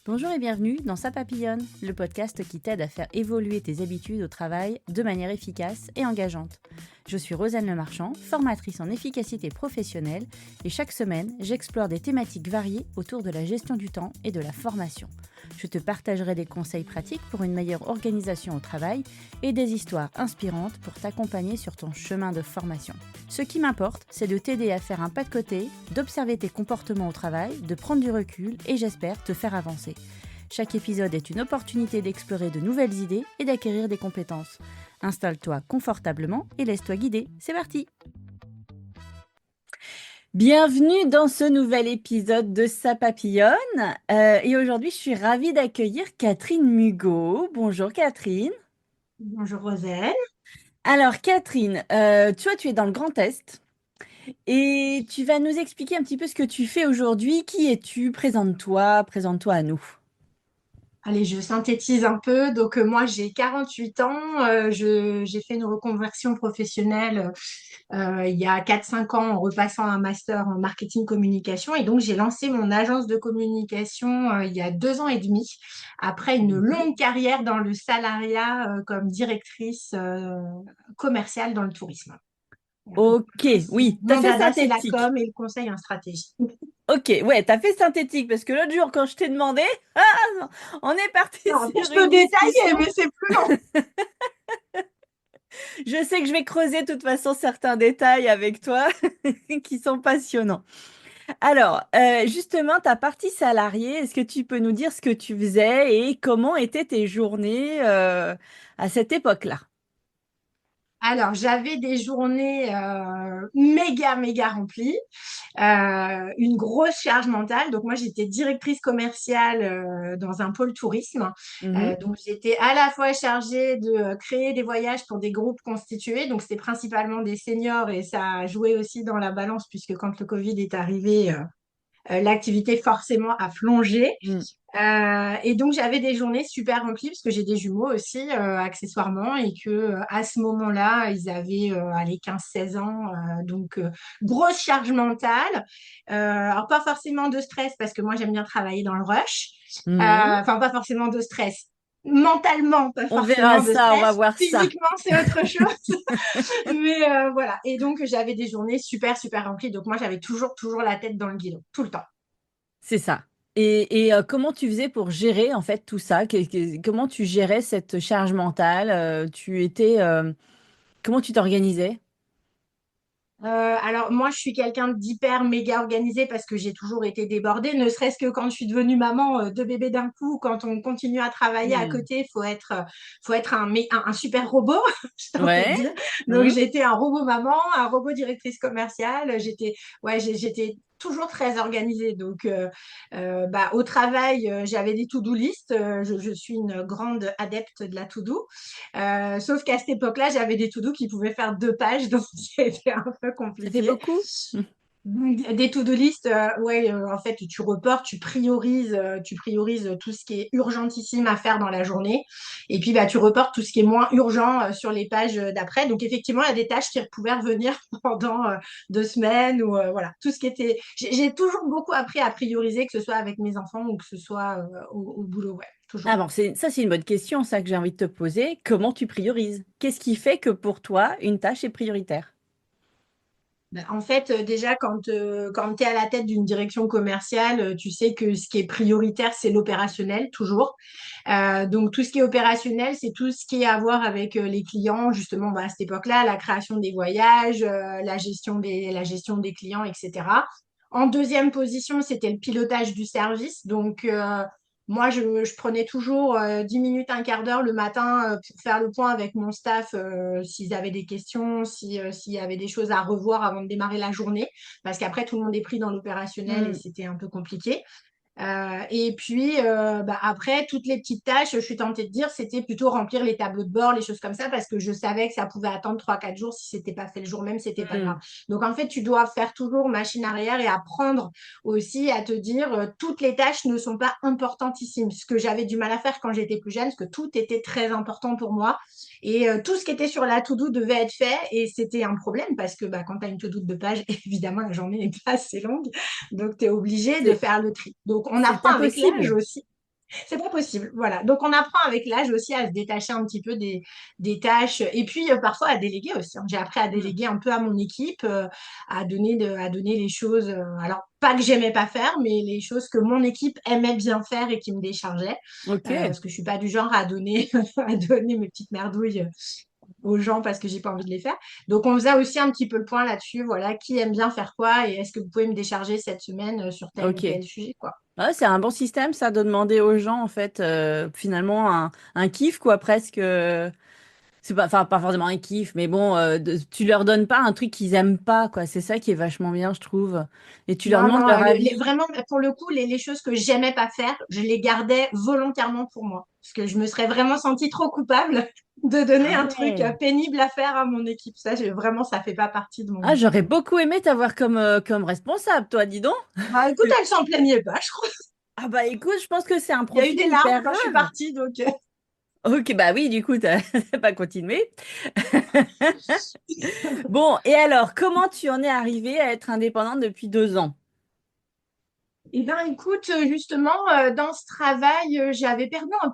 Bonjour et bienvenue dans Ça papillonne, le podcast qui t'aide à faire évoluer tes habitudes au travail de manière efficace et engageante. Je suis Rosanne Lemarchand, formatrice en efficacité professionnelle et chaque semaine, j'explore des thématiques variées autour de la gestion du temps et de la formation. Je te partagerai des conseils pratiques pour une meilleure organisation au travail et des histoires inspirantes pour t'accompagner sur ton chemin de formation. Ce qui m'importe, c'est de t'aider à faire un pas de côté, d'observer tes comportements au travail, de prendre du recul et j'espère te faire avancer. Chaque épisode est une opportunité d'explorer de nouvelles idées et d'acquérir des compétences. Installe-toi confortablement et laisse-toi guider. C'est parti! Bienvenue dans ce nouvel épisode de Ça papillonne. Et aujourd'hui, je suis ravie d'accueillir Catherine Mugot. Bonjour Catherine. Bonjour Roselle. Alors Catherine, tu es dans le Grand Est et tu vas nous expliquer un petit peu ce que tu fais aujourd'hui. Qui es-tu? Présente-toi à nous. Allez, je synthétise un peu. Donc, moi, j'ai 48 ans. J'ai fait une reconversion professionnelle il y a 4-5 ans en repassant un master en marketing communication. Et donc, j'ai lancé mon agence de communication il y a 2 ans et demi, après une Mhm. longue carrière dans le salariat comme directrice commerciale dans le tourisme. Voilà. Donc, Ok, oui, t'as mon fait dada, c'est la synthétique. com et le conseil en stratégie. Ok, ouais, t'as fait synthétique parce que l'autre jour quand je t'ai demandé, non, on est parti Non, après, sur je peux une détailler, discussion. mais c'est plus long. Je sais que je vais creuser de toute façon certains détails avec toi qui sont passionnants. Alors, justement, ta partie salariée, est-ce que tu peux nous dire ce que tu faisais et comment étaient tes journées à cette époque-là? Alors, j'avais des journées méga, méga remplies, une grosse charge mentale. Donc, moi, j'étais directrice commerciale dans un pôle tourisme. Mhm. Donc, j'étais à la fois chargée de créer des voyages pour des groupes constitués. Donc, c'était principalement des seniors et ça a joué aussi dans la balance puisque quand le Covid est arrivé, l'activité forcément a plongé. Mm. Et donc j'avais des journées super remplies parce que j'ai des jumeaux aussi accessoirement et que à ce moment-là ils avaient allez, 15-16 ans donc grosse charge mentale. Alors pas forcément de stress parce que moi j'aime bien travailler dans le rush. Mhm. Enfin pas forcément de stress mentalement, pas On verra forcément de ça, on va stress. voir ça. Physiquement, c'est autre chose. Mais voilà. Et donc, j'avais des journées super, super remplies. Donc, moi, j'avais toujours, toujours la tête dans le guidon, tout le temps. C'est ça. Et comment tu faisais pour gérer en fait tout ça? Comment tu gérais cette charge mentale? Comment tu t'organisais? Alors moi, je suis quelqu'un d'hyper méga organisé parce que j'ai toujours été débordée, ne serait-ce que quand je suis devenue maman de bébés d'un coup, quand on continue à travailler à Hmm. côté, faut être un super robot, j'ai envie de Ouais. dire. Donc Hmm. j'étais un robot maman, un robot directrice commerciale, j'étais toujours très organisée. Donc bah, au travail, j'avais des to-do list. Je suis une grande adepte de la to-do. Sauf qu'à cette époque-là, j'avais des to-do qui pouvaient faire 2 pages, donc c'était un peu Ça fait compliqué. beaucoup? Hmm. Des to-do list, ouais, en fait, tu reportes, tu priorises tout ce qui est urgentissime à faire dans la journée. Et puis, bah, tu reportes tout ce qui est moins urgent sur les pages d'après. Donc, effectivement, il y a des tâches qui pouvaient revenir pendant 2 semaines ou voilà, tout ce qui était. J'ai toujours beaucoup appris à prioriser, que ce soit avec mes enfants ou que ce soit au boulot, ouais, Ah toujours. bon, c'est une bonne question, ça que j'ai envie de te poser. Comment tu priorises? Qu'est-ce qui fait que pour toi, une tâche est prioritaire? Ben, en fait, déjà, quand tu es à la tête d'une direction commerciale, tu sais que ce qui est prioritaire, c'est l'opérationnel, toujours. Donc, tout ce qui est opérationnel, c'est tout ce qui est à voir avec les clients, justement, bah, à cette époque-là, la création des voyages, la gestion des clients, etc. En deuxième position, c'était le pilotage du service. Donc, moi, je prenais toujours 10 minutes, un quart d'heure le matin pour faire le point avec mon staff s'ils avaient des questions, s'il y avait des choses à revoir avant de démarrer la journée, parce qu'après, tout le monde est pris dans l'opérationnel et Hmm. c'était un peu compliqué. Et puis, bah, après, toutes les petites tâches, je suis tentée de dire, c'était plutôt remplir les tableaux de bord, les choses comme ça, parce que je savais que ça pouvait attendre 3-4 jours. Si c'était pas fait le jour même, c'était pas grave. Hmm. Donc, en fait, tu dois faire toujours machine arrière et apprendre aussi à te dire, toutes les tâches ne sont pas importantissimes. Ce que j'avais du mal à faire quand j'étais plus jeune, parce que tout était très important pour moi. Et tout ce qui était sur la to-do devait être fait. Et c'était un problème, parce que bah, quand tu as une to-do de 2 pages, évidemment, la journée n'est pas assez longue. Donc, tu es obligé de C'est faire le tri. Donc, on c'est apprend avec l'âge impossible. aussi. C'est pas possible. Voilà. Donc, on apprend avec l'âge aussi à se détacher un petit peu des tâches et puis parfois à déléguer aussi, hein. J'ai appris à Mm. déléguer un peu à mon équipe, à donner les choses, alors pas que j'aimais pas faire, mais les choses que mon équipe aimait bien faire et qui me déchargeaient. Ok, Parce que je suis pas du genre à donner, à donner mes petites merdouilles aux gens parce que j'ai pas envie de les faire. Donc, on faisait aussi un petit peu le point là-dessus. Voilà, qui aime bien faire quoi et est-ce que vous pouvez me décharger cette semaine sur tel ou ok. tel sujet, quoi. Ouais, c'est un bon système, ça, de demander aux gens, en fait, finalement, un kiff, quoi, presque. C'est pas, enfin, pas forcément un kiff, mais bon, tu leur donnes pas un truc qu'ils aiment pas, quoi. C'est ça qui est vachement bien, je trouve. Et tu leur Non, demandes non, leur avis. vraiment, pour le coup, les choses que j'aimais pas faire, je les gardais volontairement pour moi. Parce que je me serais vraiment sentie trop coupable de donner Ah un truc ouais. pénible à faire à mon équipe. Ça, vraiment, ça fait pas partie de Ah, mon. j'aurais beaucoup aimé t'avoir comme responsable, toi, dis donc. Bah écoute, elle s'en plaignait pas, je crois. Ah bah écoute, je pense que c'est un Il y a eu profil des larmes hyper quand je suis rare. partie, donc. Ok, bah oui, du coup, t'as pas continué. Bon, et alors, comment tu en es arrivée à être indépendante depuis 2 ans? Eh ben, écoute, justement, dans ce travail, j'avais perdu un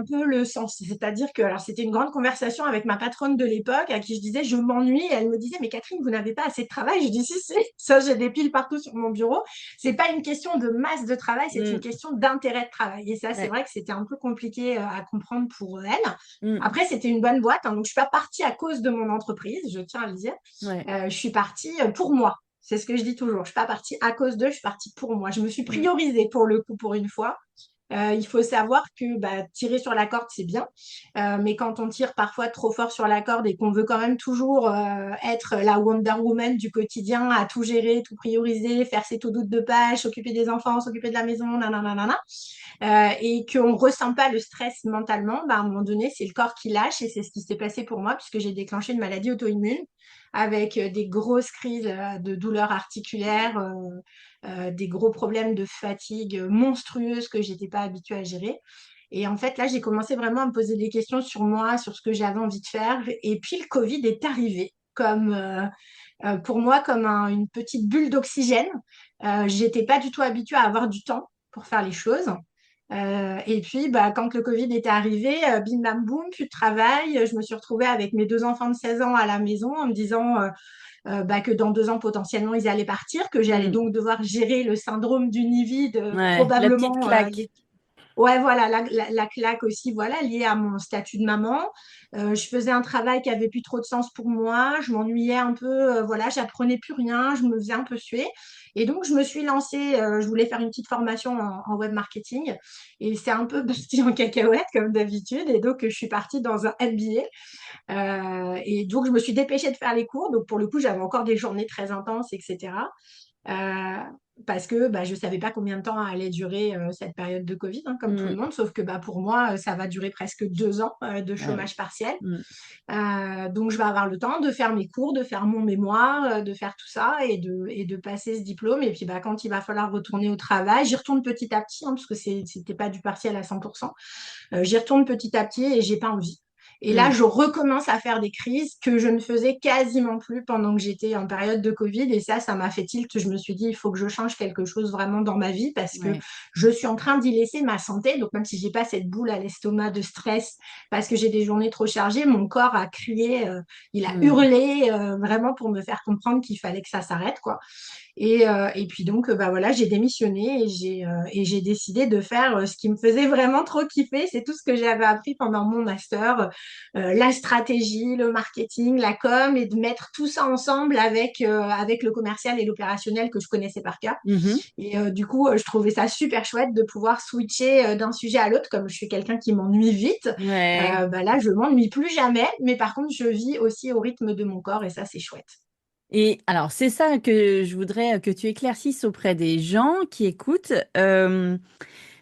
peu le sens. C'est-à-dire que, alors, c'était une grande conversation avec ma patronne de l'époque, à qui je disais, je m'ennuie. Et elle me disait, mais Catherine, vous n'avez pas assez de travail. Je dis, si, si, ça, j'ai des piles partout sur mon bureau. C'est pas une question de masse de travail, c'est une Hmm, question d'intérêt de travail. Et ça, c'est ouais, vrai que c'était un peu compliqué, à comprendre pour elle. hmm, Après, c'était une bonne boîte, hein, donc je suis pas partie à cause de mon entreprise, je tiens à le dire. ouais, Je suis partie pour moi. C'est ce que je dis toujours. Je suis pas partie à cause d'eux, je suis partie pour moi. Je me suis hmm, priorisée pour le coup, pour une fois. Il faut savoir que tirer sur la corde, c'est bien. Mais quand on tire parfois trop fort sur la corde et qu'on veut quand même toujours être la Wonder Woman du quotidien, à tout gérer, tout prioriser, faire ses to-do de page, s'occuper des enfants, s'occuper de la maison, nanana, et qu'on ne ressent pas le stress mentalement, à un moment donné, c'est le corps qui lâche et c'est ce qui s'est passé pour moi puisque j'ai déclenché une maladie auto-immune avec des grosses crises de douleurs articulaires, des gros problèmes de fatigue monstrueuses que j'étais pas habituée à gérer. Et en fait, là, j'ai commencé vraiment à me poser des questions sur moi, sur ce que j'avais envie de faire. Et puis, le Covid est arrivé comme, pour moi comme une petite bulle d'oxygène. J'étais pas du tout habituée à avoir du temps pour faire les choses. Et puis, quand le Covid était arrivé, bim bam boum, plus de travail. Je me suis retrouvée avec mes deux enfants de 16 ans à la maison en me disant que dans 2 ans, potentiellement, ils allaient partir, que j'allais hmm. donc devoir gérer le syndrome du nid vide, Ouais, la petite probablement claque. Ouais, voilà, la claque aussi, voilà, liée à mon statut de maman. Je faisais un travail qui avait plus trop de sens pour moi. Je m'ennuyais un peu, voilà, j'apprenais plus rien, je me faisais un peu suer. Et donc, je me suis lancée, je voulais faire une petite formation en web marketing. Et c'est un peu parti en cacahuète, comme d'habitude. Et donc, je suis partie dans un MBA. Et donc, je me suis dépêchée de faire les cours. Donc, pour le coup, j'avais encore des journées très intenses, etc. Euh, Parce que je ne savais pas combien de temps allait durer cette période de Covid, hein, comme tout le Hmm, monde, sauf que pour moi, ça va durer presque 2 ans de ah oui. chômage partiel. Hmm, Donc, je vais avoir le temps de faire mes cours, de faire mon mémoire, de faire tout ça et de passer ce diplôme. Et puis, quand il va falloir retourner au travail, j'y retourne petit à petit, hein, parce que c'était pas du partiel à 100%. J'y retourne petit à petit et j'ai pas envie. Et là, hmm, je recommence à faire des crises que je ne faisais quasiment plus pendant que j'étais en période de Covid. Et ça m'a fait tilt. Je me suis dit, il faut que je change quelque chose vraiment dans ma vie parce que ouais. je suis en train d'y laisser ma santé. Donc, même si j'ai pas cette boule à l'estomac de stress parce que j'ai des journées trop chargées, mon corps a crié, il a Hmm. hurlé vraiment pour me faire comprendre qu'il fallait que ça s'arrête, quoi. Et puis donc, voilà, j'ai démissionné et j'ai décidé de faire ce qui me faisait vraiment trop kiffer. C'est tout ce que j'avais appris pendant mon master, la stratégie, le marketing, la com, et de mettre tout ça ensemble avec le commercial et l'opérationnel que je connaissais par cœur. Mhm. Et du coup, je trouvais ça super chouette de pouvoir switcher d'un sujet à l'autre. Comme je suis quelqu'un qui m'ennuie vite, Ouais. là, je m'ennuie plus jamais. Mais par contre, je vis aussi au rythme de mon corps et ça, c'est chouette. Et alors, c'est ça que je voudrais que tu éclaircisses auprès des gens qui écoutent.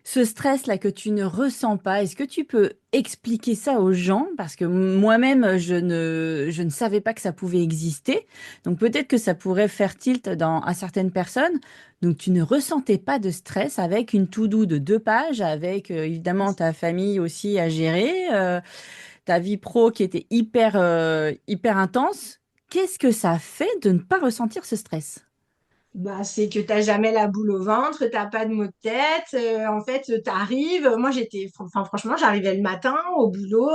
Ce stress-là que tu ne ressens pas, est-ce que tu peux expliquer ça aux gens? Parce que moi-même, je ne savais pas que ça pouvait exister. Donc peut-être que ça pourrait faire tilt à certaines personnes. Donc tu ne ressentais pas de stress avec une to-do de 2 pages, avec évidemment ta famille aussi à gérer, ta vie pro qui était hyper intense. Qu'est-ce que ça fait de ne pas ressentir ce stress? Bah, c'est que t'as jamais la boule au ventre, t'as pas de maux de tête. En fait, t'arrives. Moi, enfin, franchement, j'arrivais le matin au boulot.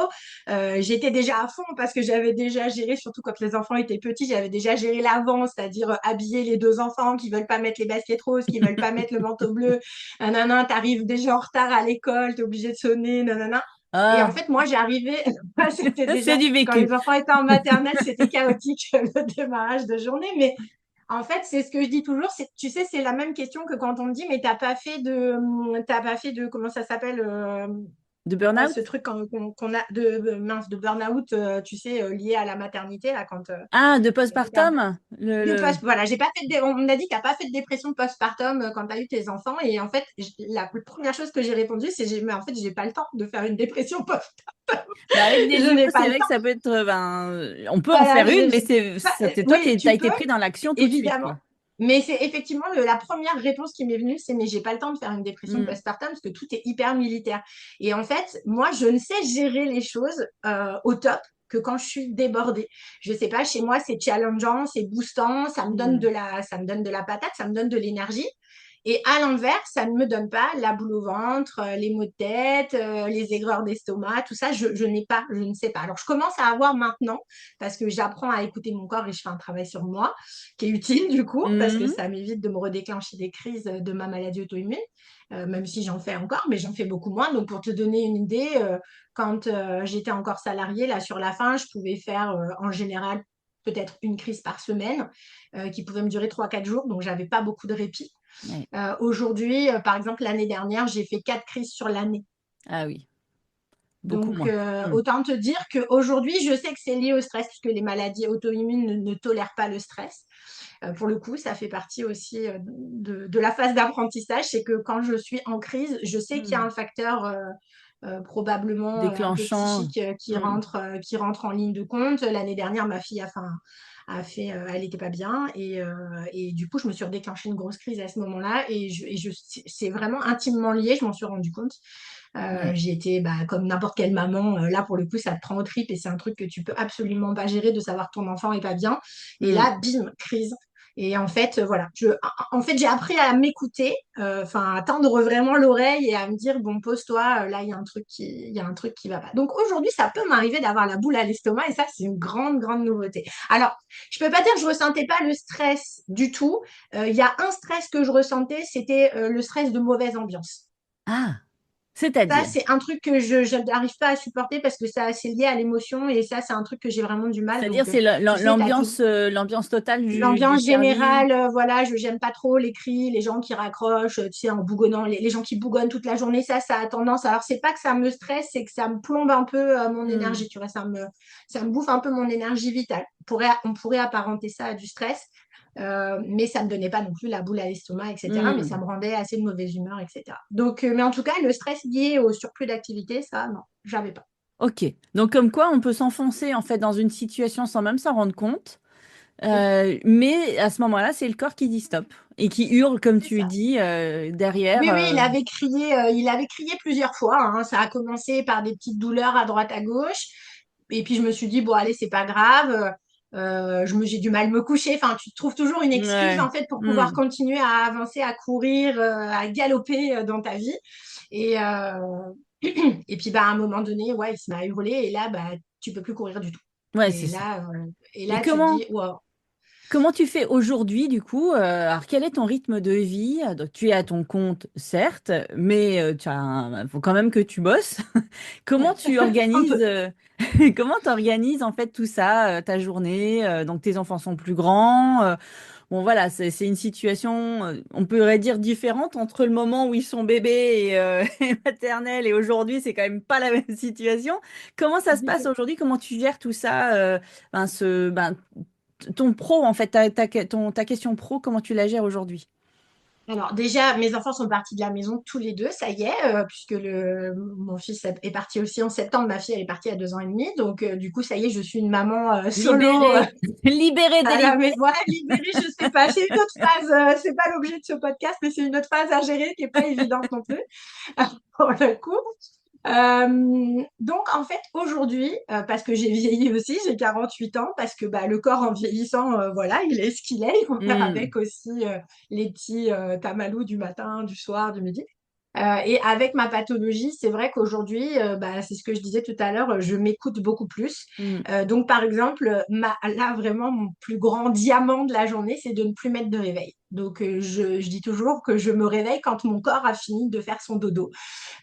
J'étais déjà à fond parce que j'avais déjà géré, surtout quand les enfants étaient petits, j'avais déjà géré l'avant, c'est-à-dire habiller les deux enfants qui veulent pas mettre les baskets roses, qui veulent pas mettre le manteau bleu. Nanana, t'arrives déjà en retard à l'école, t'es obligé de sonner, nanana. Et en Ah, fait, moi, j'arrivais, c'était c'est déjà, du quand vécu. les enfants étaient en maternelle, c'était chaotique le démarrage de journée, mais en fait, c'est ce que je dis toujours, c'est, tu sais, c'est la même question que quand on me dit, mais t'as pas fait de, comment ça s'appelle, De ce burn-out? truc qu'on a de burn-out, tu sais, lié à la maternité, là, Ah, de quand t'es perdue. postpartum? Voilà, j'ai pas fait on m'a dit que t'as pas fait de dépression postpartum quand t'as eu tes enfants, et en fait, la première chose que j'ai répondu, c'est, mais en fait, j'ai pas le temps de faire une dépression post. Bah, avec des Je jumeaux, n'ai pas c'est le vrai que temps. ça peut être. On peut en Voilà, faire une, mais c'est toi oui, t'as tu été peux, pris dans l'action tout de suite, évidemment. quoi. Mais c'est effectivement la première réponse qui m'est venue, c'est mais j'ai pas le temps de faire une dépression Hmm. postpartum parce que tout est hyper militaire. Et en fait, moi, je ne sais gérer les choses au top que quand je suis débordée. Je sais pas, chez moi, c'est challengeant, c'est boostant, Hmm. ça me donne de la patate, ça me donne de l'énergie. Et à l'inverse, ça ne me donne pas la boule au ventre, les maux de tête, les aigreurs d'estomac, tout ça, je n'ai pas, je ne sais pas. Alors, je commence à avoir maintenant, parce que j'apprends à écouter mon corps et je fais un travail sur moi, qui est utile du coup, parce que Hmm. ça m'évite de me redéclencher des crises de ma maladie auto-immune, même si j'en fais encore, mais j'en fais beaucoup moins. Donc, pour te donner une idée, quand j'étais encore salariée, là, sur la fin, je pouvais faire en général peut-être une crise par semaine, qui pouvait me durer 3 4 jours, donc j'avais pas beaucoup de répit. Ouais. Aujourd'hui, par exemple, l'année dernière, j'ai fait 4 crises sur l'année. Ah oui, beaucoup Donc, moins. Hmm. autant te dire qu'aujourd'hui, je sais que c'est lié au stress, puisque les maladies auto-immunes ne tolèrent pas le stress. Pour le coup, ça fait partie aussi de la phase d'apprentissage. C'est que quand je suis en crise, je sais qu'il y a Hmm. un facteur probablement un peu Déclenchant. psychique Hmm. qui rentre en ligne de compte. L'année dernière, ma fille elle n'était pas bien et du coup, je me suis redéclenché une grosse crise à ce moment-là c'est vraiment intimement lié, je m'en suis rendu compte. Ouais. J'ai été comme n'importe quelle maman, là pour le coup, ça te prend aux tripes et c'est un truc que tu peux absolument pas gérer de savoir que ton enfant est pas bien. Et Hmm. là, bim, crise. Et en fait, voilà, en fait, j'ai appris à m'écouter, enfin, à tendre vraiment l'oreille et à me dire, bon, pose-toi, là, il y a un truc qui va pas. Donc aujourd'hui, ça peut m'arriver d'avoir la boule à l'estomac et ça, c'est une grande, grande nouveauté. Alors, je peux pas dire que je ressentais pas le stress du tout. Il y a un stress que je ressentais, c'était le stress de mauvaise ambiance. Ah, Ça, c'est-à-dire? c'est un truc que je n'arrive pas à supporter parce que ça, c'est lié à l'émotion et ça, c'est un truc que j'ai vraiment du mal. C'est-à-dire, Donc, c'est tu sais, tu as tout, l'ambiance totale du l'ambiance service. générale, voilà, je j'aime pas trop les cris, les gens qui raccrochent, tu sais, en bougonnant, les gens qui bougonnent toute la journée, ça a tendance. Alors, c'est pas que ça me stresse, c'est que ça me plombe un peu mon Hmm. énergie, tu vois, ça me bouffe un peu mon énergie vitale. On pourrait apparenter ça à du stress, mais ça me donnait pas non plus la boule à l'estomac, etc. Mais ça Hmm. me rendait assez de mauvaise humeur, etc. Donc, mais en tout cas, le stress lié au surplus d'activité, ça, non, j'avais pas. Ok. Donc, comme quoi, on peut s'enfoncer en fait dans une situation sans même s'en rendre compte. Oui, Mais à ce moment-là, c'est le corps qui dit stop et qui hurle, comme c'est tu ça. dis, derrière. Oui, oui, il avait crié plusieurs fois, hein. Ça a commencé par des petites douleurs à droite, à gauche. Et puis je me suis dit, bon, allez, c'est pas grave. J'ai du mal à me coucher. Enfin, tu trouves toujours une excuse, Ouais. en fait, pour pouvoir Hmm. continuer à avancer, à courir, à galoper dans ta vie. Et, et puis, à un moment donné, ouais, il se met à hurler. Et là, tu peux plus courir du tout. Ouais, c'est Et ça. là, euh, et Et là tu te dis, wow. comment tu fais aujourd'hui, du coup? Alors, quel est ton rythme de vie? Donc, tu es à ton compte, certes, mais faut quand même que tu bosses. Comment Ouais, tu un organises, peu. comment t'organises en fait tout ça, ta journée? Donc, tes enfants sont plus grands. Bon, voilà, c'est une situation, on pourrait dire différente entre le moment où ils sont bébés et maternelle et aujourd'hui, c'est quand même pas la même situation. Comment ça se passe aujourd'hui? Comment tu gères tout ça? Ton pro, en fait, ta question pro, comment tu la gères aujourd'hui? Alors déjà, mes enfants sont partis de la maison tous les deux, ça y est, puisque mon fils est parti aussi en septembre, ma fille elle est partie à 2 ans et demi, donc du coup ça y est, je suis une maman solo Libéré, libéré, à la délivré. maison. Voilà, libérée, je sais pas, c'est une autre phase, c'est pas l'objet de ce podcast, mais c'est une autre phase à gérer qui est pas évidente non plus pour le coup. Donc, en fait, aujourd'hui, parce que j'ai vieilli aussi, j'ai 48 ans, parce que bah, le corps en vieillissant, voilà, il est ce qu'il est. Il faut faire Hmm. avec aussi les petits tamalous du matin, du soir, du midi. Et avec ma pathologie, c'est vrai qu'aujourd'hui, bah, c'est ce que je disais tout à l'heure, je m'écoute beaucoup plus. Hmm. Donc, par exemple, là, vraiment, mon plus grand diamant de la journée, c'est de ne plus mettre de réveil. Donc, je dis toujours que je me réveille quand mon corps a fini de faire son dodo.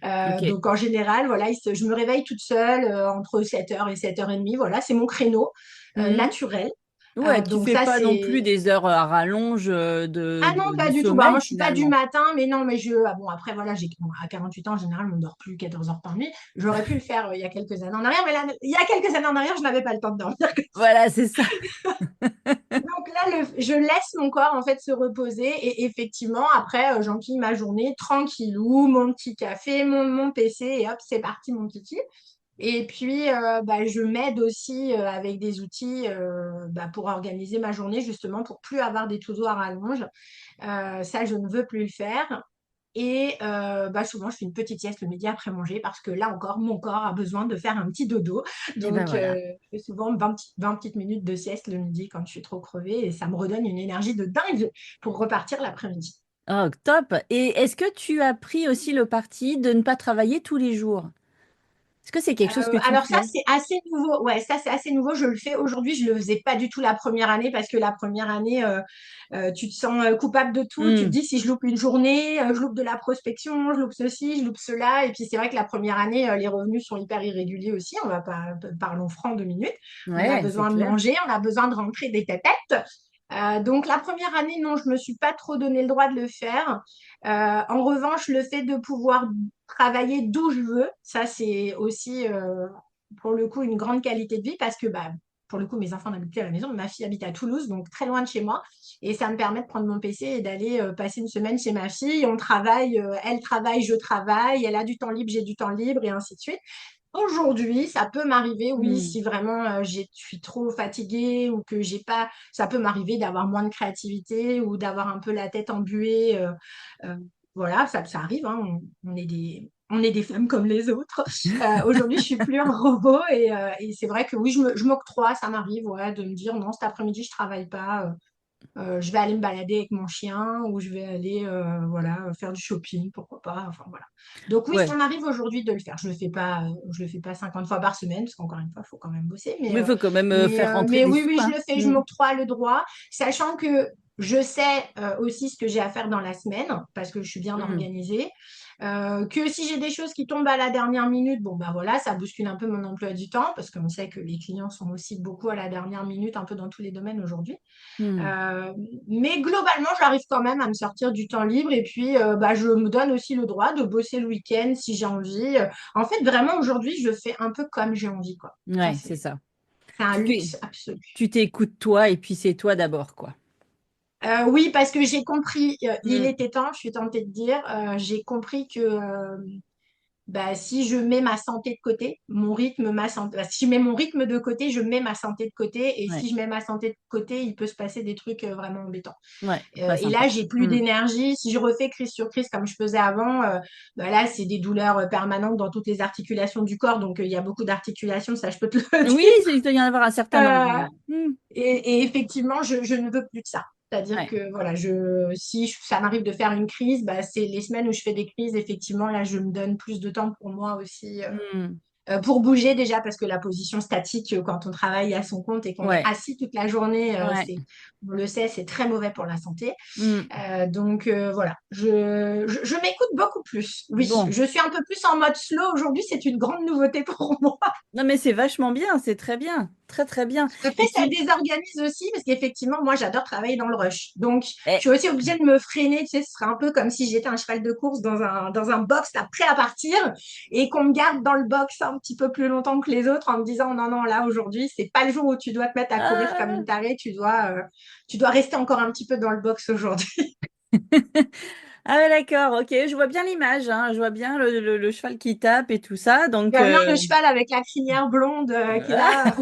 Ok. Donc en général, voilà, je me réveille toute seule entre 7h et 7h30. Voilà, c'est mon créneau Hmm. naturel. Ouais, tu Donc fais ça, pas non plus c'est... des heures à rallonge Ah non, de pas du tout. Bah, moi, sommeil je suis pas du finalement. matin, mais non, mais bon, après, voilà, bon, à 48 ans, en général, on ne dort plus 14 heures par nuit. J'aurais pu le faire il y a quelques années en arrière, mais là, il y a quelques années en arrière, je n'avais pas le temps de dormir. Voilà, c'est ça. Donc là, je laisse mon corps en fait se reposer et effectivement, après, j'enquille ma journée tranquillou, mon petit café, mon PC et hop, c'est parti mon kiki. Et puis, bah, je m'aide aussi avec des outils bah, pour organiser ma journée, justement, pour plus avoir des to-do à rallonge. Ça, je ne veux plus le faire. Et bah, souvent, je fais une petite sieste le midi après manger parce que là encore, mon corps a besoin de faire un petit dodo. Et ben Donc, voilà. je fais souvent 20 petites minutes de sieste le midi quand je suis trop crevée et ça me redonne une énergie de dingue pour repartir l'après-midi. Oh, top. Et est-ce que tu as pris aussi le parti de ne pas travailler tous les jours? Est-ce que c'est quelque chose que tu Alors ça, fais? c'est assez nouveau. Ouais, ça, c'est assez nouveau. Je le fais aujourd'hui. Je le faisais pas du tout la première année parce que la première année, tu te sens coupable de tout. Tu te Hmm. dis, si je loupe une journée, je loupe de la prospection, je loupe ceci, je loupe cela. Et puis, c'est vrai que la première année, les revenus sont hyper irréguliers aussi. On va pas, parlons franc 2 minutes. On a Ouais, c'est besoin de clair. manger, on a besoin de rentrer des têtes. Donc, la première année, non, je me suis pas trop donné le droit de le faire. En revanche, le fait de pouvoir travailler d'où je veux, ça, c'est aussi pour le coup une grande qualité de vie parce que bah, pour le coup, mes enfants n'habitent plus à la maison. Ma fille habite à Toulouse, donc très loin de chez moi. Et ça me permet de prendre mon PC et d'aller passer une semaine chez ma fille. On travaille, elle travaille, je travaille, elle a du temps libre, j'ai du temps libre et ainsi de suite. Aujourd'hui, ça peut m'arriver, oui, Hmm. si vraiment je suis trop fatiguée ou que j'ai pas, ça peut m'arriver d'avoir moins de créativité ou d'avoir un peu la tête embuée. Euh, voilà, ça arrive, hein, on est des femmes comme les autres. Aujourd'hui, je suis plus un robot et c'est vrai que oui, je m'octroie, ça m'arrive ouais, de me dire non, cet après-midi, je travaille pas. Je vais aller me balader avec mon chien ou je vais aller voilà, faire du shopping, pourquoi pas. Enfin, voilà. Donc oui, Ouais. ça m'arrive aujourd'hui de le faire. Je le fais pas 50 fois par semaine, parce qu'encore une fois, il faut quand même bosser. Mais il faut quand même faire rentrer Mais des oui, sous, oui, je hein. le fais, je Hmm. m'octroie le droit, sachant que je sais aussi ce que j'ai à faire dans la semaine, parce que je suis bien Hmm. organisée. Que si j'ai des choses qui tombent à la dernière minute, bon bah voilà, ça bouscule un peu mon emploi du temps, parce qu'on sait que les clients sont aussi beaucoup à la dernière minute, un peu dans tous les domaines aujourd'hui. Hmm. Euh, mais globalement, j'arrive quand même à me sortir du temps libre et puis bah, je me donne aussi le droit de bosser le week-end si j'ai envie. En fait, vraiment, aujourd'hui, je fais un peu comme j'ai envie, quoi. Ça, Ouais, c'est c'est ça. un Tu t'é- luxe absolu. tu t'écoutes toi et puis c'est toi d'abord, quoi. Oui, parce que j'ai compris, il Hmm. était temps, je suis tentée de dire, j'ai compris que bah, si je mets ma santé de côté, mon rythme, ma santé, bah, si je mets mon rythme de côté, je mets ma santé de côté. Et Ouais, si je mets ma santé de côté, il peut se passer des trucs vraiment embêtants. ouais, pas Et là, sympa. j'ai plus Hmm. d'énergie. Si je refais crise sur crise comme je faisais avant, bah là, c'est des douleurs permanentes dans toutes les articulations du corps. Donc, il y a beaucoup d'articulations, ça, je peux te le Oui, dire. il doit y en avoir un certain nombre. Euh, Oui. Hmm. et effectivement, je ne veux plus de ça. C'est-à-dire Ouais. que voilà, si ça m'arrive de faire une crise, bah, c'est les semaines où je fais des crises. Effectivement, là, je me donne plus de temps pour moi aussi. Hmm. Pour bouger déjà, parce que la position statique, quand on travaille à son compte et qu'on est Ouais. assis toute la journée, Ouais. on le sait, c'est très mauvais pour la santé. Hmm. Donc voilà, je m'écoute beaucoup plus. Oui, Bon. je suis un peu plus en mode slow aujourd'hui, c'est une grande nouveauté pour moi. Non, mais c'est vachement bien, c'est très bien. Très, très bien. Après, Et ça tu... désorganise aussi parce qu'effectivement, moi, j'adore travailler dans le rush. Donc, je Eh, suis aussi obligée de me freiner. Tu sais, ce serait un peu comme si j'étais un cheval de course dans un box là, prêt à partir et qu'on me garde dans le box un petit peu plus longtemps que les autres en me disant non, non, là, aujourd'hui, c'est pas le jour où tu dois te mettre à courir comme une ah. tarée. Tu dois rester encore un petit peu dans le box aujourd'hui. Ah ouais, d'accord, ok, je vois bien l'image, hein. Je vois bien le cheval qui tape et tout ça. Je Donc, vois bien le cheval avec la crinière blonde qui est là.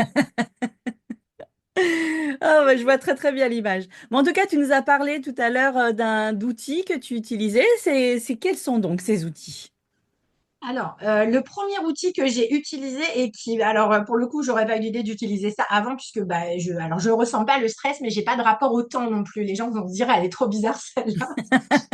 ah ouais, je vois très très bien l'image. Mais en tout cas, tu nous as parlé tout à l'heure d'outils que tu utilisais. C'est quels sont donc ces outils? Alors, le premier outil que j'ai utilisé et qui, alors pour le coup, j'aurais pas eu l'idée d'utiliser ça avant puisque alors je ressens pas le stress, mais j'ai pas de rapport au temps non plus. Les gens vont se dire, elle est trop bizarre celle-là.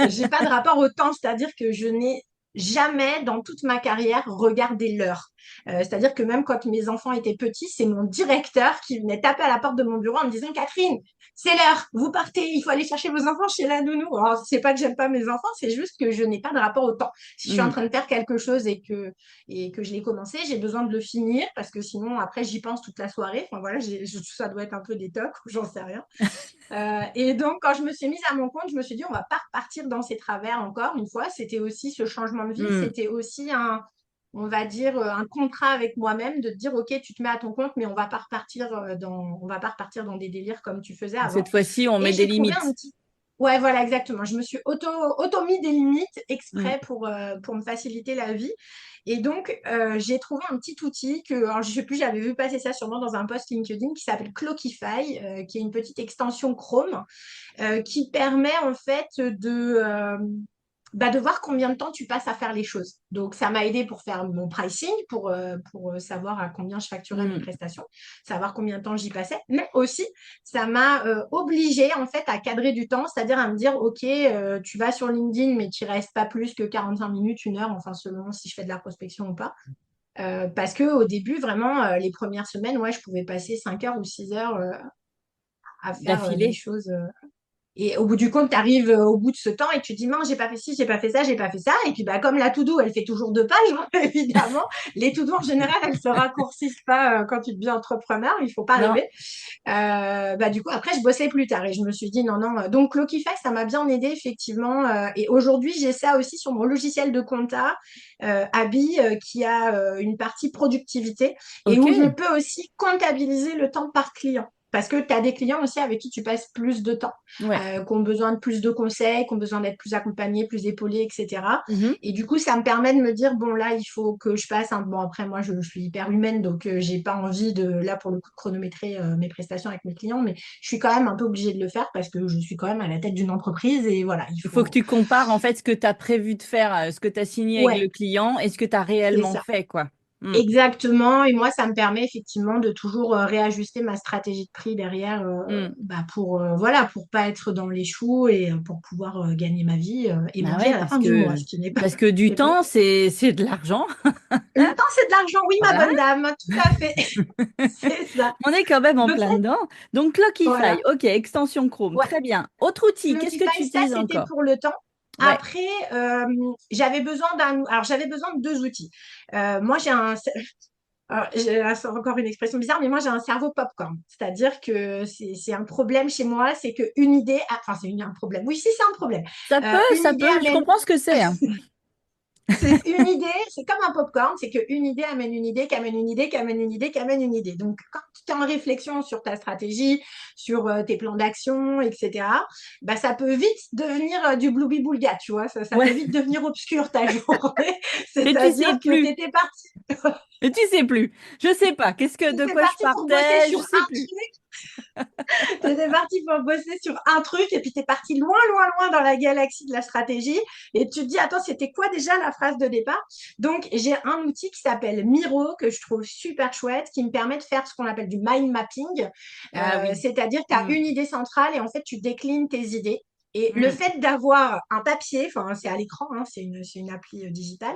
J'ai pas de rapport au temps, c'est-à-dire que je n'ai jamais dans toute ma carrière regardé l'heure. C'est-à-dire que même quand mes enfants étaient petits, c'est mon directeur qui venait taper à la porte de mon bureau en me disant, Catherine, c'est l'heure, vous partez, il faut aller chercher vos enfants chez la nounou. Alors, c'est pas que j'aime pas mes enfants, c'est juste que je n'ai pas de rapport au temps. Si je suis en Hmm. train de faire quelque chose et que je l'ai commencé, j'ai besoin de le finir parce que sinon, après, j'y pense toute la soirée. Enfin, voilà, ça doit être un peu des tocs ou j'en sais rien. Et donc, quand je me suis mise à mon compte, je me suis dit, on va pas repartir dans ces travers encore une fois. C'était aussi ce changement de vie, Hmm. c'était aussi on va dire, un contrat avec moi-même de te dire, OK, tu te mets à ton compte, mais on va pas repartir dans des délires comme tu faisais avant. Cette fois-ci, on Et met des j'ai trouvé un limites. petit. Ouais, voilà, exactement. Je me suis auto mis des limites Hmm. exprès pour me faciliter la vie. Et donc, j'ai trouvé un petit outil alors, je sais plus, j'avais vu passer ça sûrement dans un post LinkedIn qui s'appelle Clockify, qui est une petite extension Chrome qui permet en fait de voir combien de temps tu passes à faire les choses. Donc, ça m'a aidé pour faire mon pricing, pour savoir à combien je facturais mes Hmm. prestations, savoir combien de temps j'y passais, mais aussi, ça m'a obligé en fait à cadrer du temps, c'est-à-dire à me dire, OK, tu vas sur LinkedIn, mais tu restes pas plus que 45 minutes, une heure, enfin, selon si je fais de la prospection ou pas. Parce que au début, vraiment, les premières semaines, ouais, je pouvais passer 5 heures ou 6 heures à faire des D'affilée. choses. Et au bout du compte, tu arrives au bout de ce temps et tu dis, mince, j'ai pas fait ci, j'ai pas fait ça, j'ai pas fait ça. Et puis, bah, comme la to-do, elle fait toujours 2 pages, hein, évidemment. Les to-do, en général, elles se raccourcissent pas quand tu deviens entrepreneur. Il faut pas Non. rêver. Bah, du coup, après, je bossais plus tard et je me suis dit, non, non. Donc, Clockify, ça m'a bien aidé, effectivement. Et aujourd'hui, j'ai ça aussi sur mon logiciel de compta, Abby, qui a une partie productivité et Ok. où je peux aussi comptabiliser le temps par client. Parce que tu as des clients aussi avec qui tu passes plus de temps, Ouais. qui ont besoin de plus de conseils, qui ont besoin d'être plus accompagnés, plus épaulés, etc. Mhm. Et du coup, ça me permet de me dire, bon, là, il faut que je passe un. Bon, après, moi, je suis hyper humaine, donc j'ai pas envie là, pour le coup, de chronométrer mes prestations avec mes clients, mais je suis quand même un peu obligée de le faire parce que je suis quand même à la tête d'une entreprise et voilà, il Il faut que faut. tu compares en fait ce que tu as prévu de faire, ce que tu as signé avec Ouais, le client et ce que tu as c'est réellement ça. fait, quoi. Hmm. Exactement, et moi ça me permet effectivement de toujours réajuster ma stratégie de prix derrière Hmm. bah voilà pour pas être dans les choux et pour pouvoir gagner ma vie et Bah manger ouais, à la fin du mois, ce qui n'est pas parce que du n'est pas temps, c'est de l'argent. le temps c'est de l'argent, oui ma Voilà. bonne dame, tout à fait. C'est ça. On est quand même en Donc ça plein dedans. Donc, Clockify, voilà. ok, extension Chrome, Ouais, très bien. Autre outil, qu'est-ce que tu Clockify, ça utilises c'était encore? pour le temps. Ouais, Après, j'avais besoin de 2 outils. Moi, alors, c'est encore une expression bizarre, mais moi j'ai un cerveau popcorn. C'est-à-dire que c'est un problème chez moi, c'est qu'une idée, enfin un problème. Oui, si c'est un problème. Une ça idée peut, je amène comprends ce que c'est, hein. c'est une idée, c'est comme un popcorn, c'est qu'une idée amène une idée, qui amène une idée, qui amène une idée, qui amène une idée. Donc, quand tu es en réflexion sur ta stratégie, sur tes plans d'action, etc., bah, ça peut vite devenir du bloubi-boulga, tu vois. Ça peut Ouais, vite devenir obscur ta journée. et tu sais C'est-à-dire que tu plus, étais parti, et tu sais plus. Je sais pas, de t'étais quoi je parti pour bosser partais, je sur sais un plus. T'étais parti pour bosser sur un truc et puis t'es parti loin, loin, loin dans la galaxie de la stratégie et tu te dis, attends, c'était quoi déjà la phrase de départ? Donc, j'ai un outil qui s'appelle Miro que je trouve super chouette, qui me permet de faire ce qu'on appelle du mind mapping. Ah oui. C'est-à-dire que tu as Hmm, une idée centrale et en fait, tu déclines tes idées. Et le hmm. fait d'avoir un papier, enfin, c'est à l'écran, hein, c'est une appli digitale,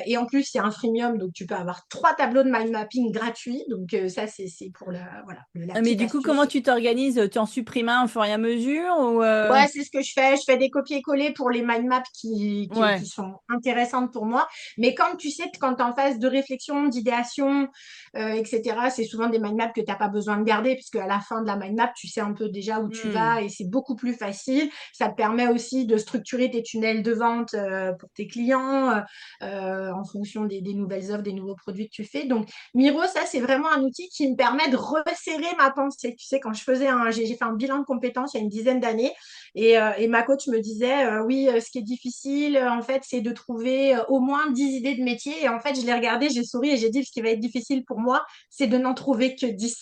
et en plus, c'est un freemium, donc tu peux avoir 3 tableaux de mind mapping gratuits. Donc ça, c'est pour voilà, la Ah, mais petite du coup, comment astuce. tu t'organises? Tu en supprimes un au fur et à mesure ou Ouais, c'est ce que je fais. Je fais des copier-coller pour les mind maps qui Ouais. sont intéressantes pour moi. Mais comme tu sais, quand tu es en phase de réflexion, d'idéation, etc., c'est souvent des mind maps que tu n'as pas besoin de garder, puisque à la fin de la mind map, tu sais un peu déjà où tu Hmm. vas et c'est beaucoup plus facile. Ça te permet aussi de structurer tes tunnels de vente pour tes clients en fonction des nouvelles offres, des nouveaux produits que tu fais. Donc, Miro, ça, c'est vraiment un outil qui me permet de resserrer ma pensée. Tu sais, quand j'ai fait un bilan de compétences il y a une dizaine d'années, et ma coach me disait, oui, ce qui est difficile, en fait, c'est de trouver au moins 10 idées de métier. Et en fait, je l'ai regardé, j'ai souri et j'ai dit, ce qui va être difficile pour moi, c'est de n'en trouver que 10.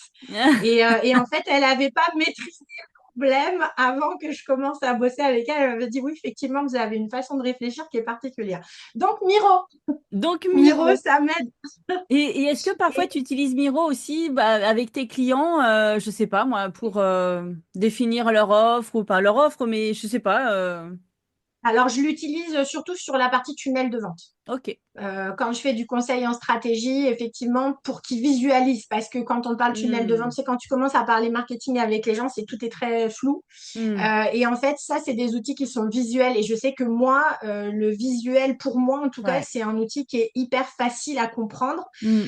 Et en fait, elle n'avait pas maîtrisé. problème avant que je commence à bosser avec elle. Elle m'avait dit oui, effectivement, vous avez une façon de réfléchir qui est particulière. Donc, Donc, Miro, Miro. ça m'aide. Et est-ce que parfois tu utilises Miro aussi bah, avec tes clients, je sais pas moi, pour définir leur offre ou pas leur offre, mais je sais pas. Alors, je l'utilise surtout sur la partie tunnel de vente. Ok. Quand je fais du conseil en stratégie, effectivement, pour qu'ils visualisent, parce que quand on parle tunnel de vente, Hmm. c'est quand tu commences à parler marketing avec les gens, c'est tout est très flou. Hmm. Et en fait, ça, c'est des outils qui sont visuels. Et je sais que moi, le visuel, pour moi en tout cas, Ouais. c'est un outil qui est hyper facile à comprendre, Hmm.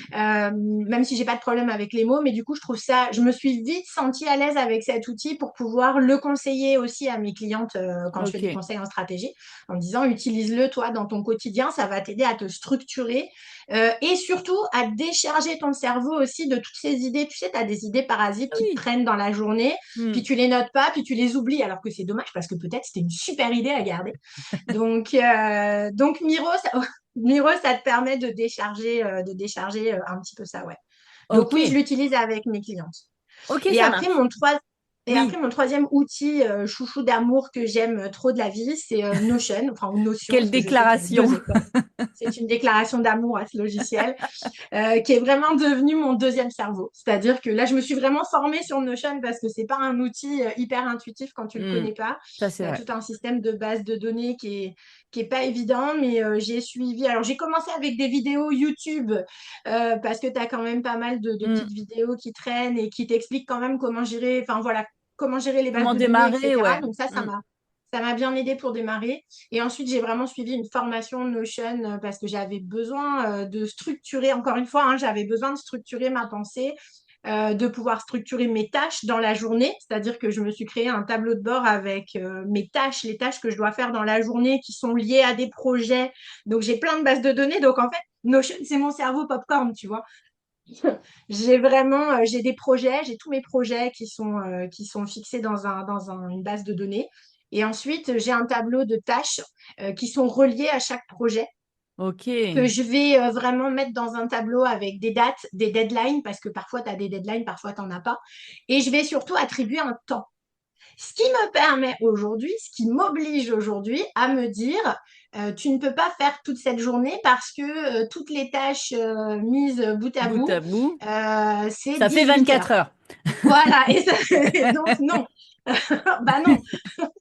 même si j'ai pas de problème avec les mots. Mais du coup, je trouve ça, je me suis vite sentie à l'aise avec cet outil pour pouvoir le conseiller aussi à mes clientes quand je fais du Ok. conseil en stratégie, en me disant, utilise-le toi dans ton quotidien, ça va t'aider à te structurer et surtout à décharger ton cerveau aussi de toutes ces idées. Tu sais, tu as des idées parasites Ah qui te oui. traînent dans la journée, puis Hmm. tu les notes pas, puis tu les oublies, alors que c'est dommage parce que peut-être c'était une super idée à garder. Donc Miro, ça, Miro, ça te permet de décharger un petit peu ça, ouais. Donc oui, je Ok. l'utilise avec mes clientes. Ok, Et ça après, marche. et après, Oui. mon troisième outil chouchou d'amour que j'aime trop de la vie, c'est Notion, enfin, ou Notion, Quelle parce que je sais qu'il y a déclaration. deux écoles. C'est une déclaration d'amour à ce logiciel qui est vraiment devenu mon deuxième cerveau. C'est-à-dire que là, je me suis vraiment formée sur Notion parce que c'est pas un outil hyper intuitif quand tu le Hmm. connais pas. Ça c'est Il y a vrai. tout un système de base de données qui est pas évident, mais j'ai suivi. Alors, j'ai commencé avec des vidéos YouTube parce que tu as quand même pas mal de Hmm. petites vidéos qui traînent et qui t'expliquent quand même comment gérer, enfin voilà, comment gérer les bases Comment de données, démarrer, etc. ouais. Donc Hmm. ça m'a bien aidé pour démarrer. Et ensuite, j'ai vraiment suivi une formation Notion parce que j'avais besoin de structurer, encore une fois, hein, j'avais besoin de structurer ma pensée, de pouvoir structurer mes tâches dans la journée. C'est-à-dire que je me suis créé un tableau de bord avec mes tâches, les tâches que je dois faire dans la journée qui sont liées à des projets. Donc, j'ai plein de bases de données. Donc, en fait, Notion, c'est mon cerveau popcorn, tu vois. J'ai vraiment, j'ai des projets, j'ai tous mes projets qui sont fixés une base de données. Et ensuite, j'ai un tableau de tâches qui sont reliées à chaque projet Ok. que je vais vraiment mettre dans un tableau avec des dates, des deadlines, parce que parfois tu as des deadlines, parfois tu n'en as pas. Et je vais surtout attribuer un temps. Ce qui me permet aujourd'hui, ce qui m'oblige aujourd'hui à me dire, tu ne peux pas faire toute cette journée parce que toutes les tâches mises bout à Bout bout, à bout. c'est Ça fait 18 24 heures. heures. Voilà, donc non. Bah non,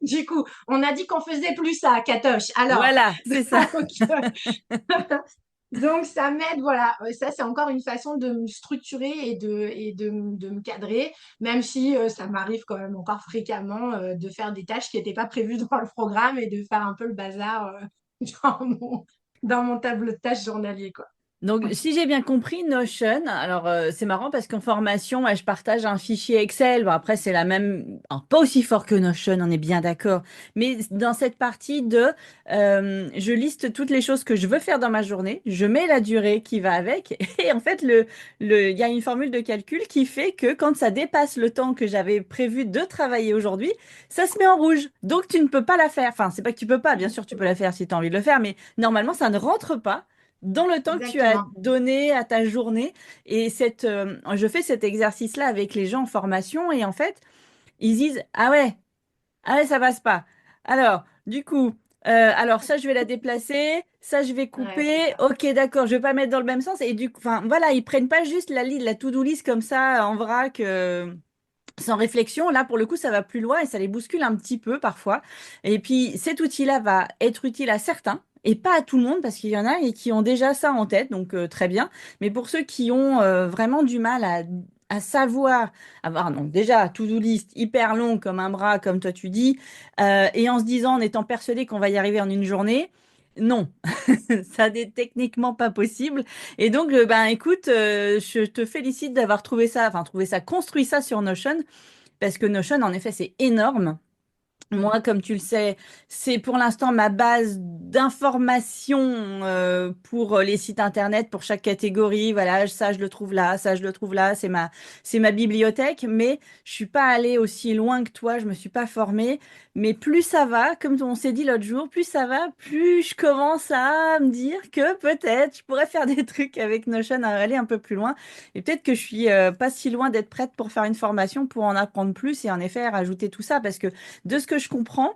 du coup, on a dit qu'on faisait plus ça, Katoche. Alors, Voilà, c'est ça. donc, donc, ça m'aide, voilà. Ça, c'est encore une façon de me structurer de me cadrer, même si ça m'arrive quand même encore fréquemment de faire des tâches qui n'étaient pas prévues dans le programme et de faire un peu le bazar dans dans mon tableau de tâches journalier, quoi. Donc, si j'ai bien compris, Notion, alors c'est marrant parce qu'en formation, ouais, je partage un fichier Excel. Bon, après, c'est la même, alors, pas aussi fort que Notion, on est bien d'accord. Mais dans cette partie je liste toutes les choses que je veux faire dans ma journée, je mets la durée qui va avec, et en fait, il y a une formule de calcul qui fait que quand ça dépasse le temps que j'avais prévu de travailler aujourd'hui, ça se met en rouge. Donc, tu ne peux pas la faire. Enfin, c'est pas que tu peux pas, bien sûr, tu peux la faire si tu as envie de le faire, mais normalement, ça ne rentre pas dans le temps que tu as Exactement. donné à ta journée. Et je fais cet exercice-là avec les gens en formation et en fait, ils disent, ah ouais, ça passe pas. Alors, du coup, alors ça, je vais la déplacer, ça, je vais Ouais, c'est couper. ça. Ok, d'accord, je vais pas mettre dans le même sens. Et du coup, enfin, voilà, ils prennent pas juste la to-do list comme ça en vrac. Sans réflexion, là pour le coup, ça va plus loin et ça les bouscule un petit peu parfois. Et puis cet outil-là va être utile à certains et pas à tout le monde parce qu'il y en a et qui ont déjà ça en tête, donc très bien. Mais pour ceux qui ont vraiment du mal à savoir avoir donc déjà to-do list hyper long comme un bras, comme toi tu dis, et en se disant, en étant persuadé qu'on va y arriver en une journée. Non, ça n'est techniquement pas possible. Et donc, ben, écoute, je te félicite d'avoir trouvé ça, enfin, trouvé ça, construit ça sur Notion, parce que Notion, en effet, c'est énorme. Moi, comme tu le sais, c'est pour l'instant ma base d'information pour les sites internet, pour chaque catégorie. Voilà, ça je le trouve là, ça je le trouve là. C'est ma bibliothèque. Mais je suis pas allée aussi loin que toi. Je me suis pas formée. Mais plus ça va, comme on s'est dit l'autre jour, plus ça va, plus je commence à me dire que peut-être je pourrais faire des trucs avec Notion, à aller un peu plus loin. Et peut-être que je suis pas si loin d'être prête pour faire une formation, pour en apprendre plus et en effet rajouter tout ça, parce que de ce que je comprends,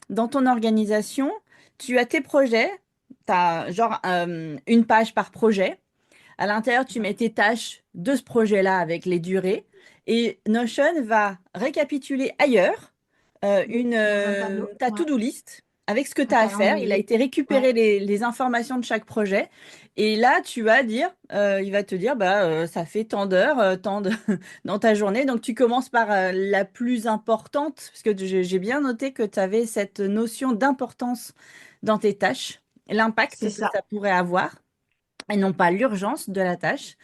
dans ton organisation, tu as tes projets, tu as genre une page par projet. À l'intérieur, tu mets tes tâches de ce projet-là avec les durées. Et Notion va récapituler ailleurs Oui, dans un tableau, ta ouais, to-do list avec ce que tu un as à faire. Il a calendrier. été Ouais, récupérer les informations de chaque projet. Et là, tu vas dire, il va te dire, bah, ça fait tant d'heures, tant de dans ta journée. Donc, tu commences par la plus importante, parce que j'ai bien noté que tu avais cette notion d'importance dans tes tâches, c'est l'impact que ça. ça pourrait avoir, et non pas l'urgence de la tâche.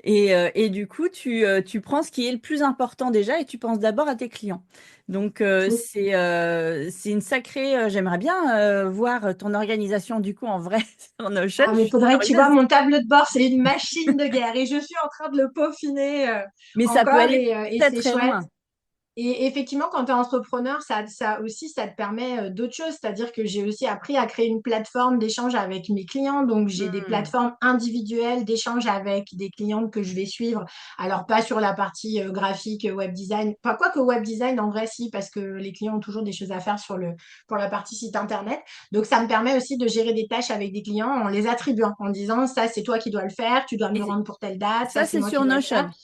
Et du coup, tu prends ce qui est le plus important déjà et tu penses d'abord à tes clients. Donc, c'est une sacrée. J'aimerais bien voir ton organisation du coup en vrai sur Notion. Ah, Je mais suis faudrait que tu vois curieuse. mon tableau de bord, c'est une machine de guerre et je suis en train de le peaufiner Mais ça peut encore aller et très c'est très chouette. loin. Et effectivement, quand tu es entrepreneur, ça aussi, ça te permet d'autres choses. C'est-à-dire que j'ai aussi appris à créer une plateforme d'échange avec mes clients. Donc, j'ai des Hmm. plateformes individuelles d'échange avec des clientes que je vais suivre. Alors, pas sur la partie graphique, web design. Pas quoi que web design, en vrai, si, parce que les clients ont toujours des choses à faire pour la partie site internet. Donc, ça me permet aussi de gérer des tâches avec des clients en les attribuant, en disant, ça, c'est toi qui dois le faire, tu dois me le Et rendre pour telle date, ça, ça, c'est c'est moi qui sur dois le faire. Notion.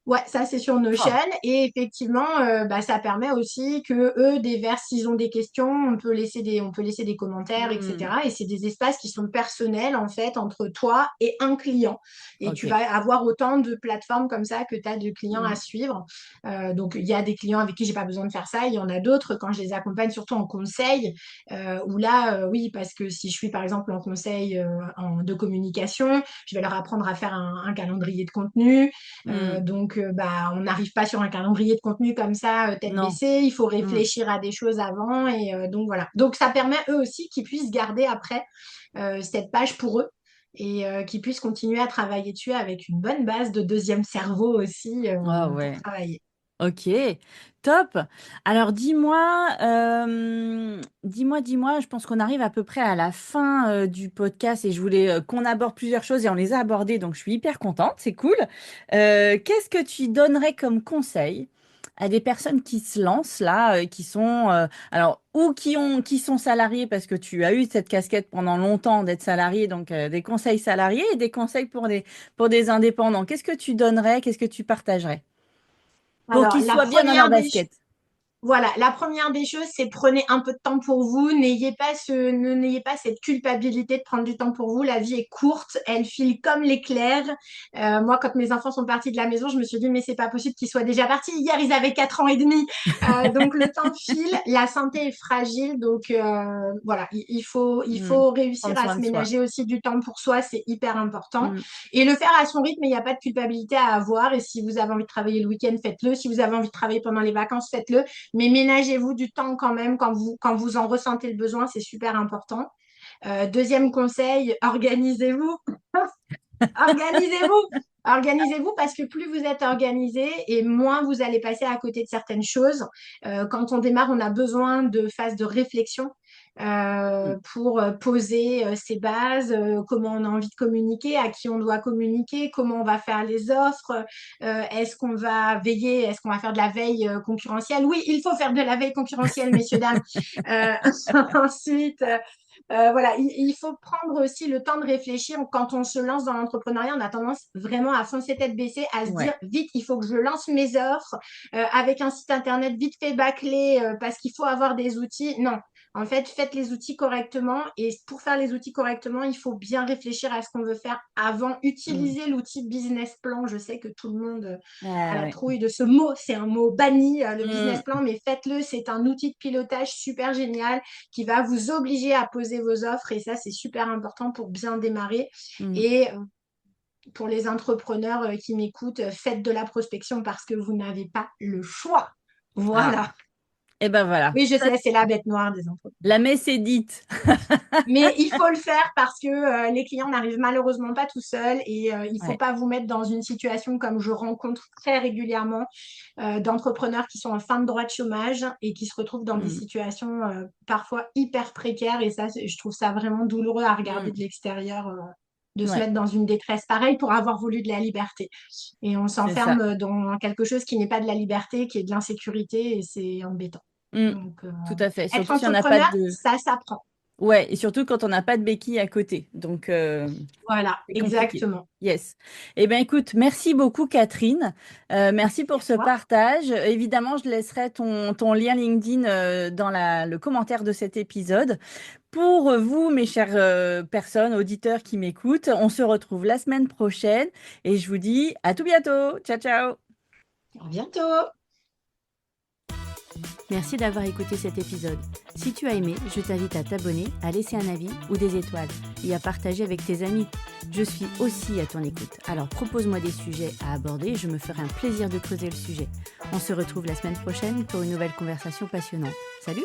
Ouais, ça c'est sur Notion Oh, et effectivement, bah, ça permet aussi que eux déversent s'ils ont des questions, on peut laisser des commentaires, hmm. etc. Et c'est des espaces qui sont personnels en fait entre toi et un client. Et tu Ok. vas avoir autant de plateformes comme ça que tu as de clients à Hmm. suivre. Donc il y a des clients avec qui j'ai pas besoin de faire ça, il y en a d'autres quand je les accompagne surtout en conseil, où là, oui, parce que si je suis par exemple en conseil de communication, je vais leur apprendre à faire un calendrier de contenu. Hmm. Bah, on n'arrive pas sur un calendrier de contenu comme ça, tête Non. baissée. Il faut Hmm. réfléchir à des choses avant. Et donc, voilà. Donc, ça permet eux aussi qu'ils puissent garder après cette page pour eux et qu'ils puissent continuer à travailler dessus avec une bonne base de deuxième cerveau aussi Ah pour ouais. travailler. Ok, top. Alors dis-moi, je pense qu'on arrive à peu près à la fin du podcast et je voulais qu'on aborde plusieurs choses et on les a abordées, donc je suis hyper contente, c'est cool. Qu'est-ce que tu donnerais comme conseil à des personnes qui se lancent là, qui sont alors ou qui sont salariés parce que tu as eu cette casquette pendant longtemps d'être salarié, donc des conseils salariés et des conseils pour des indépendants. Qu'est-ce que tu donnerais, qu'est-ce que tu partagerais? Pour Alors, qu'ils soient bien dans leur basket. voilà, la première des choses, c'est prenez un peu de temps pour vous. N'ayez pas cette culpabilité de prendre du temps pour vous. La vie est courte, elle file comme l'éclair. Moi, quand mes enfants sont partis de la maison, je me suis dit, mais c'est pas possible qu'ils soient déjà partis. Hier, ils avaient 4 ans et demi. Donc, le temps file. La santé est fragile. Donc, voilà, il Hmm. faut réussir Prendre à soin se de soi. ménager aussi du temps pour soi. C'est hyper important. Hmm. Et le faire à son rythme, il n'y a pas de culpabilité à avoir. Et si vous avez envie de travailler le week-end, faites-le. Si vous avez envie de travailler pendant les vacances, faites-le, mais ménagez-vous du temps quand même quand vous en ressentez le besoin, c'est super important. Deuxième conseil, organisez-vous. Organisez-vous. Organisez-vous parce que plus vous êtes organisé et moins vous allez passer à côté de certaines choses. Quand on démarre, on a besoin de phases de réflexion Hmm. pour poser ses bases, comment on a envie de communiquer, à qui on doit communiquer, comment on va faire les offres, est-ce qu'on va veiller, est-ce qu'on va faire de la veille concurrentielle? Oui, il faut faire de la veille concurrentielle, messieurs, dames. Euh, ensuite, voilà, il faut prendre aussi le temps de réfléchir. Quand on se lance dans l'entrepreneuriat, on a tendance vraiment à foncer tête baissée, à se dire Ouais. vite, il faut que je lance mes offres avec un site internet vite fait bâclé parce qu'il faut avoir des outils. Non, en fait, faites les outils correctement et pour faire les outils correctement, il faut bien réfléchir à ce qu'on veut faire avant. Hmm. Utiliser l'outil business plan. Je sais que tout le monde a Ah la ouais. trouille de ce mot. C'est un mot banni, le Hmm. business plan, mais faites-le. C'est un outil de pilotage super génial qui va vous obliger à poser vos offres et ça, c'est super important pour bien démarrer. Hmm. Et pour les entrepreneurs qui m'écoutent, faites de la prospection parce que vous n'avez pas le choix. Ah, Voilà. Et ben voilà. Oui, je sais, c'est la bête noire des entreprises. La messe est dite. Mais il faut le faire parce que les clients n'arrivent malheureusement pas tout seuls et il ne faut Ouais. pas vous mettre dans une situation comme je rencontre très régulièrement d'entrepreneurs qui sont en fin de droit de chômage et qui se retrouvent dans des Mm. situations parfois hyper précaires. Et ça, je trouve ça vraiment douloureux à regarder Mm. de l'extérieur, de se Ouais, mettre dans une détresse pareille pour avoir voulu de la liberté. Et on c'est ça. s'enferme dans quelque chose qui n'est pas de la liberté, qui est de l'insécurité et c'est embêtant. Mm. Donc, Tout à fait. être Surtout si on n'a pas entrepreneur, de... ça s'apprend. Ouais, et surtout quand on n'a pas de béquille à côté. Donc, Voilà, c'est compliqué. exactement. Yes. Eh bien, écoute, merci beaucoup, Catherine. Merci Merci pour à ce toi. partage. Évidemment, je laisserai ton lien LinkedIn dans le commentaire de cet épisode. Pour vous, mes chères personnes, auditeurs qui m'écoutent, on se retrouve la semaine prochaine et je vous dis à tout bientôt. Ciao, ciao. À bientôt. Merci d'avoir écouté cet épisode. Si tu as aimé, je t'invite à t'abonner, à laisser un avis ou des étoiles et à partager avec tes amis. Je suis aussi à ton écoute. Alors propose-moi des sujets à aborder et je me ferai un plaisir de creuser le sujet. On se retrouve la semaine prochaine pour une nouvelle conversation passionnante. Salut!